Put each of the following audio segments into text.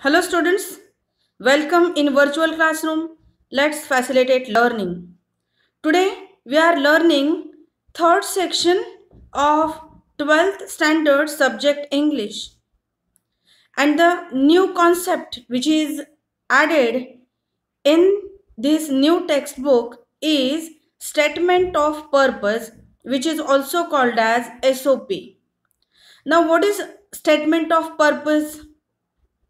Hello students, welcome in virtual classroom. Let's facilitate learning. Today we are learning third section of 12th standard subject English, and the new concept which is added in this new textbook is statement of purpose, which is also called as SOP. Now what is statement of purpose?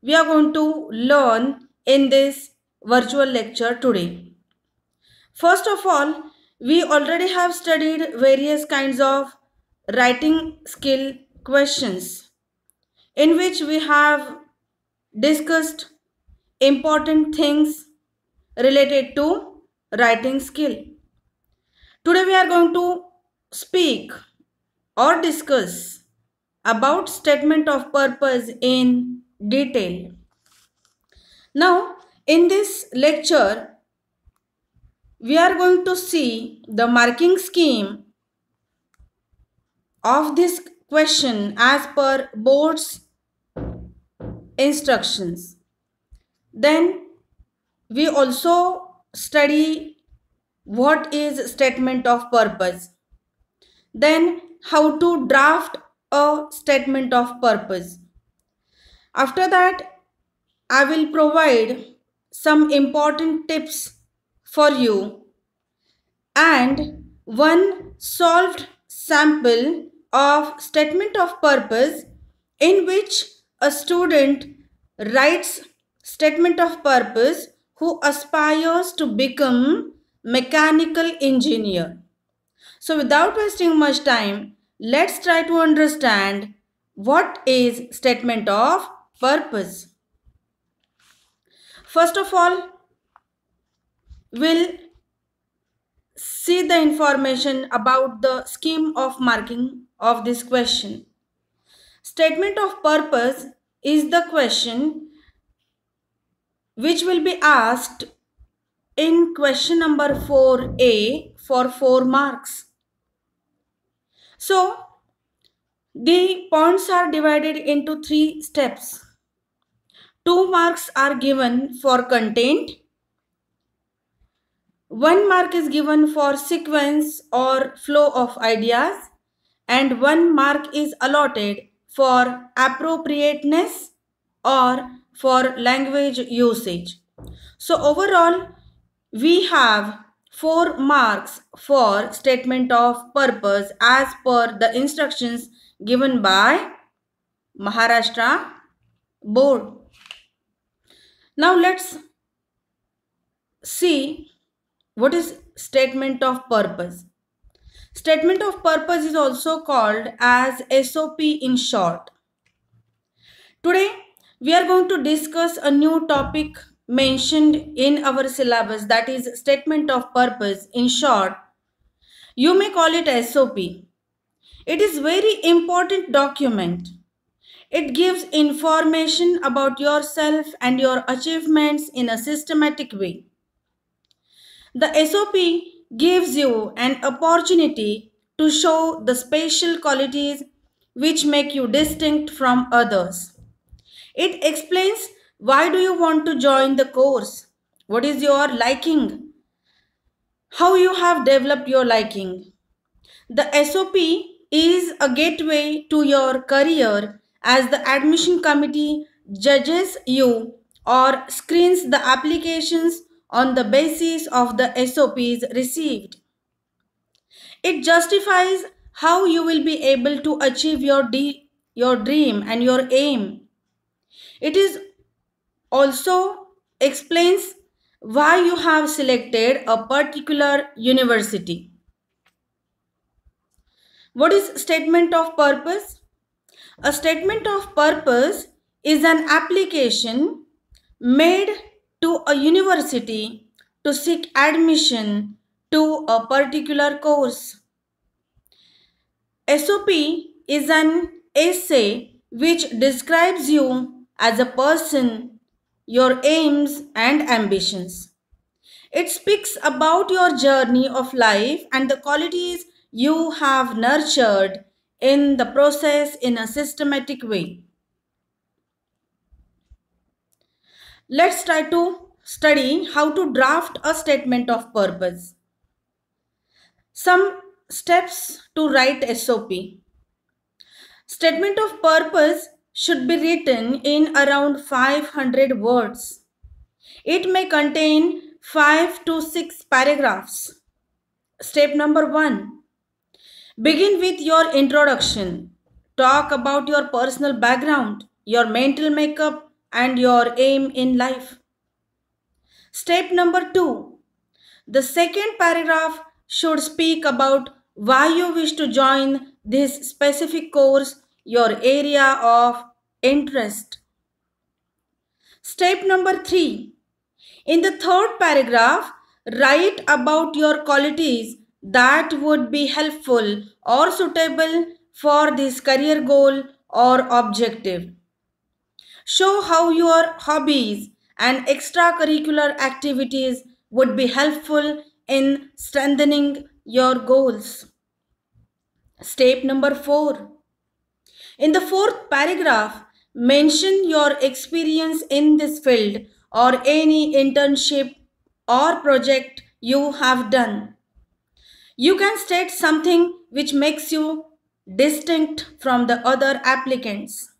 We are going to learn in this virtual lecture today. First of all, we already have studied various kinds of writing skill questions in which we have discussed important things related to writing skill. Today we are going to speak or discuss about statement of purpose in detail. Now, in this lecture, we are going to see the marking scheme of this question as per board's instructions. Then we also study what is statement of purpose. Then how to draft a statement of purpose. After that, I will provide some important tips for you and one solved sample of statement of purpose in which a student writes statement of purpose who aspires to become mechanical engineer. So without wasting much time, let's try to understand what is statement of purpose. First of all, we'll see the information about the scheme of marking of this question. Statement of purpose is the question which will be asked in question number 4A for 4 marks. So, the points are divided into 3 steps. 2 marks are given for content. 1 mark is given for sequence or flow of ideas, and 1 mark is allotted for appropriateness or for language usage. So overall, we have 4 marks for statement of purpose as per the instructions given by Maharashtra board. Now let's see what is statement of purpose. Statement of purpose is also called as SOP in short. Today we are going to discuss a new topic mentioned in our syllabus, that is statement of purpose in short. You may call it SOP. It is very important document. It gives information about yourself and your achievements in a systematic way. The SOP gives you an opportunity to show the special qualities which make you distinct from others. It explains why do you want to join the course, what is your liking, how you have developed your liking. The SOP is a gateway to your career as the admission committee judges you or screens the applications on the basis of the SOPs received. It justifies how you will be able to achieve your dream and your aim. It is also explains why you have selected a particular university. What is statement of purpose? A statement of purpose is an application made to a university to seek admission to a particular course. SOP is an essay which describes you as a person, your aims and ambitions. It speaks about your journey of life and the qualities you have nurtured in the process in a systematic way. Let's try to study how to draft a statement of purpose. Some steps to write SOP. Statement of purpose should be written in around 500 words. It may contain 5 to 6 paragraphs. Step number 1. Begin with your introduction. Talk about your personal background, your mental makeup, and your aim in life. Step number 2. The second paragraph should speak about why you wish to join this specific course, your area of interest. Step number 3. In the third paragraph, write about your qualities that would be helpful or suitable for this career goal or objective. Show how your hobbies and extracurricular activities would be helpful in strengthening your goals. Step number 4. In the fourth paragraph, mention your experience in this field or any internship or project you have done. You can state something which makes you distinct from the other applicants.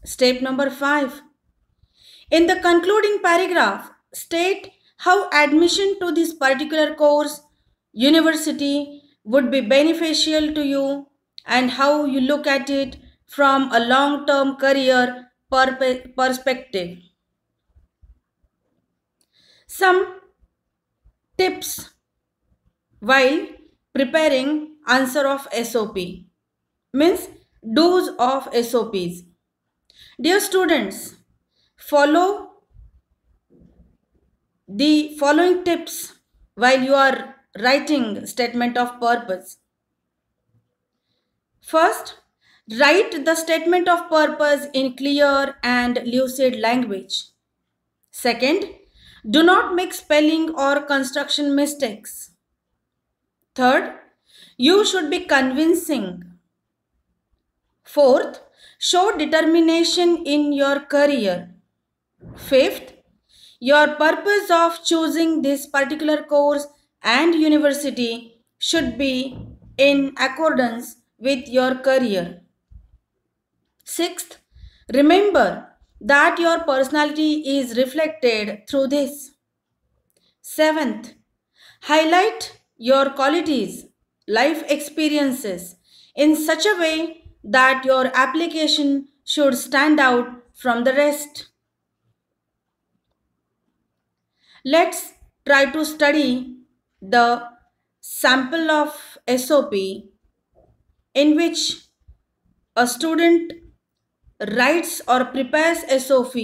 Step number 5. In the concluding paragraph, state how admission to this particular course, university would be beneficial to you and how you look at it from a long term career perspective. Some tips while preparing answer of SOP means do's of SOPs. Dear students, follow the following tips while you are writing statement of purpose. First, write the statement of purpose in clear and lucid language. Second, do not make spelling or construction mistakes. Third, you should be convincing. Fourth, show determination in your career. Fifth, your purpose of choosing this particular course and university should be in accordance with your career. Sixth, remember that your personality is reflected through this. Seventh, highlight your qualities, life experiences in such a way that your application should stand out from the rest. Let's try to study the sample of SOP in which a student writes or prepares SOP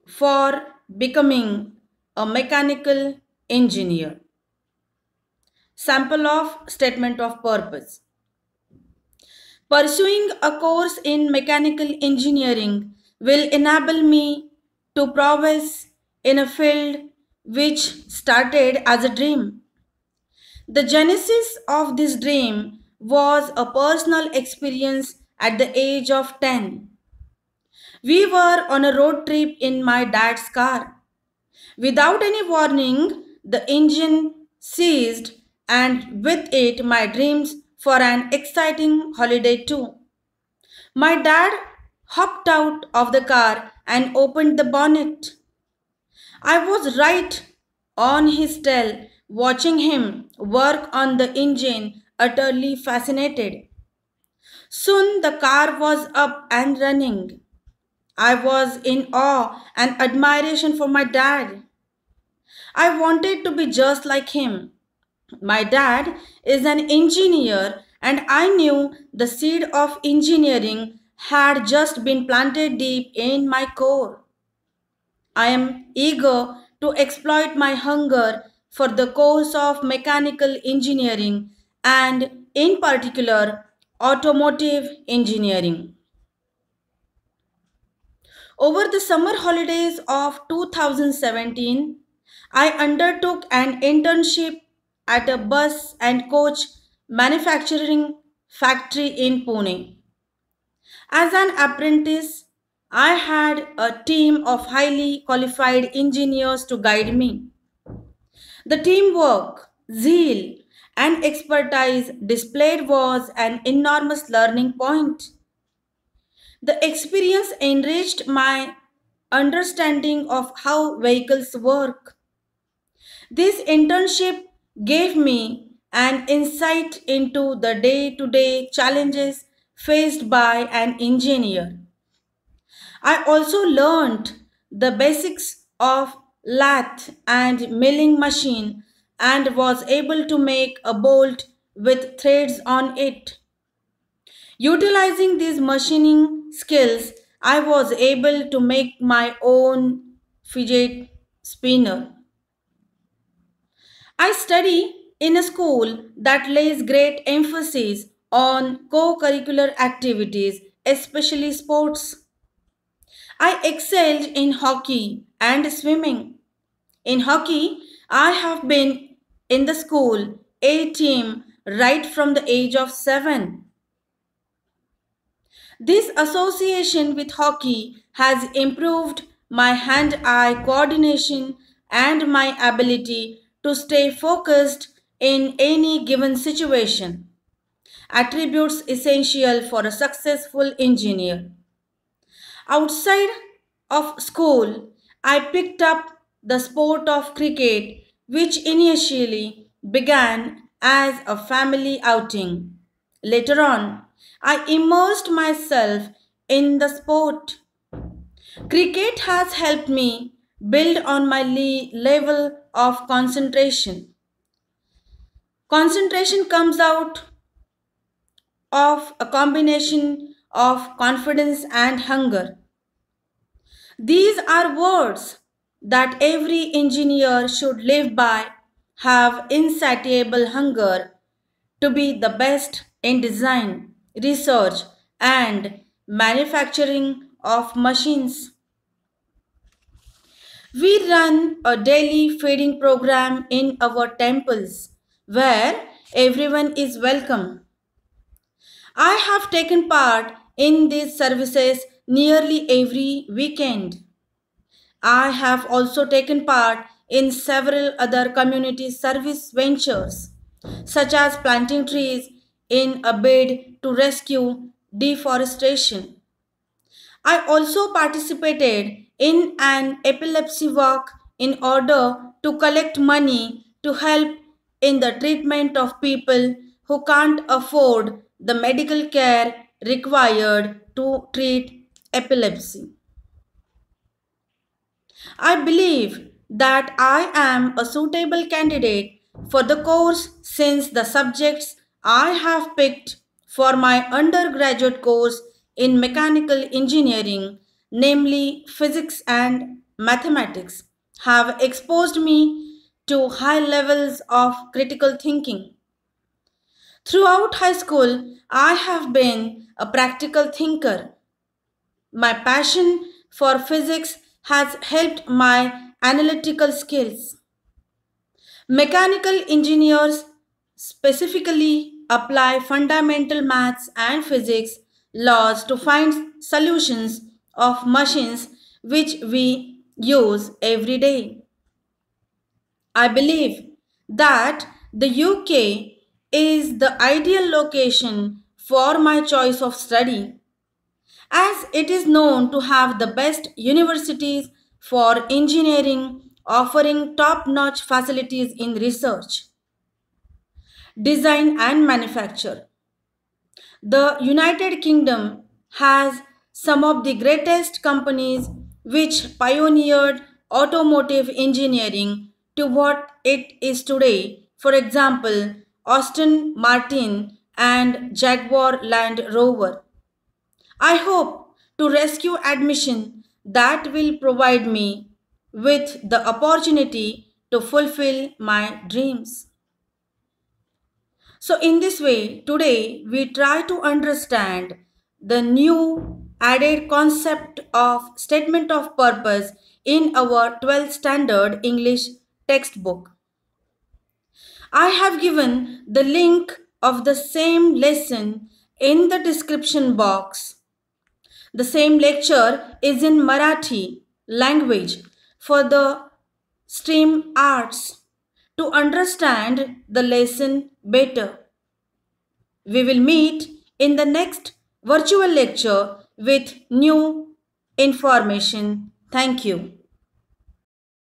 for becoming a mechanical engineer. Sample of statement of purpose. Pursuing a course in mechanical engineering will enable me to progress in a field which started as a dream. The genesis of this dream was a personal experience at the age of 10. We were on a road trip in my dad's car. Without any warning, the engine ceased, and with it, my dreams for an exciting holiday too. My dad hopped out of the car and opened the bonnet. I was right on his tail, watching him work on the engine, utterly fascinated. Soon the car was up and running. I was in awe and admiration for my dad. I wanted to be just like him. My dad is an engineer, and I knew the seed of engineering had just been planted deep in my core. I am eager to exploit my hunger for the course of mechanical engineering and, in particular, automotive engineering. Over the summer holidays of 2017, I undertook an internship at a bus and coach manufacturing factory in Pune. As an apprentice, I had a team of highly qualified engineers to guide me. The teamwork, zeal, and expertise displayed was an enormous learning point. The experience enriched my understanding of how vehicles work. This internship gave me an insight into the day to day challenges faced by an engineer. I also learned the basics of lathe and milling machine and was able to make a bolt with threads on it. Utilizing these machining skills, I was able to make my own fidget spinner. I study in a school that lays great emphasis on co curricular activities, especially sports. I excelled in hockey and swimming. In hockey, I have been in the school A team right from the age of 7. This association with hockey has improved my hand eye coordination and my ability to stay focused in any given situation, attributes essential for a successful engineer. Outside of school, I picked up the sport of cricket, which initially began as a family outing. Later on, I immersed myself in the sport. Cricket has helped me build on my level of concentration. Concentration comes out of a combination of confidence and hunger. These are words that every engineer should live by, have insatiable hunger to be the best in design, research, and manufacturing of machines. We run a daily feeding program in our temples where everyone is welcome. I have taken part in these services nearly every weekend. I have also taken part in several other community service ventures, such as planting trees in a bid to rescue deforestation. I also participated in an epilepsy walk in order to collect money to help in the treatment of people who can't afford the medical care required to treat epilepsy. I believe that I am a suitable candidate for the course since the subjects I have picked for my undergraduate course in mechanical engineering, namely physics and mathematics, have exposed me to high levels of critical thinking. Throughout high school, I have been a practical thinker. My passion for physics has helped my analytical skills. Mechanical engineers specifically apply fundamental maths and physics laws to find solutions of machines which we use every day. I believe that the UK is the ideal location for my choice of study as it is known to have the best universities for engineering offering top notch facilities in research, design, and manufacture. The United Kingdom has some of the greatest companies which pioneered automotive engineering to what it is today. For example, Aston Martin and Jaguar Land Rover. I hope to rescue admission that will provide me with the opportunity to fulfill my dreams. So, in this way, today we try to understand the new added concept of statement of purpose in our 12th standard English textbook. I have given the link of the same lesson in the description box. The same lecture is in Marathi language for the stream arts to understand the lesson better. We will meet in the next virtual lecture with new information. Thank you.